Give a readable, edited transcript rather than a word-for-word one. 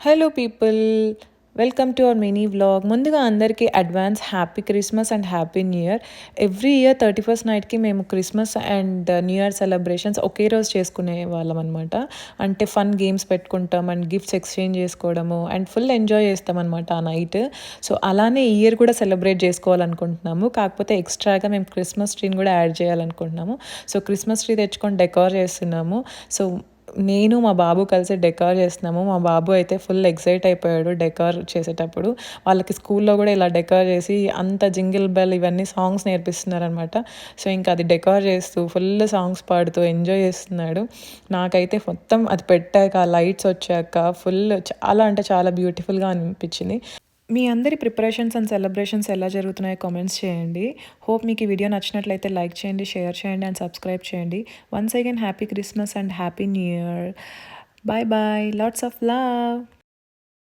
Hello people, welcome to our mini vlog. ముందుగా అందరికీ advance happy Christmas and happy new year. Every year 31st నైట్కి మేము Christmas and new year celebrations ఒకే రోజు చేసుకునే వాళ్ళం అనమాట. అంటే ఫన్ గేమ్స్ పెట్టుకుంటాం అండ్ గిఫ్ట్స్ ఎక్స్చేంజ్ చేసుకోవడము అండ్ ఫుల్ ఎంజాయ్ చేస్తాం అనమాట ఆ నైట్. సో అలానే ఈ ఇయర్ కూడా సెలబ్రేట్ చేసుకోవాలనుకుంటున్నాము. కాకపోతే ఎక్స్ట్రాగా మేము క్రిస్మస్ ట్రీని కూడా యాడ్ చేయాలనుకుంటున్నాము. సో క్రిస్మస్ ట్రీ తెచ్చుకొని డెకార్ చేస్తున్నాము. సో నేను మా బాబు కలిసి డెకార్ చేస్తున్నాము. మా బాబు అయితే ఫుల్ ఎక్సైట్ అయిపోయాడు డెకార్ చేసేటప్పుడు. వాళ్ళకి స్కూల్లో కూడా ఇలా డెకార్ చేసి అంత జింగిల్ బెల్ ఇవన్నీ సాంగ్స్ నేర్పిస్తున్నారనమాట. సో ఇంకా అది డెకార్ చేస్తూ ఫుల్ సాంగ్స్ పాడుతూ ఎంజాయ్ చేస్తున్నాడు. నాకైతే మొత్తం అది పెట్టాక లైట్స్ వచ్చాక ఫుల్ చాలా అంటే చాలా బ్యూటిఫుల్గా అనిపించింది. మీ అందరి ప్రిపరేషన్స్ అండ్ సెలబ్రేషన్స్ ఎలా జరుగుతున్నాయో కామెంట్స్ చేయండి. హోప్ మీకు ఈ వీడియో నచ్చినట్లయితే లైక్ చేయండి, షేర్ చేయండి అండ్ సబ్స్క్రైబ్ చేయండి. Once again happy Christmas and happy new year. Bye bye, lots of love.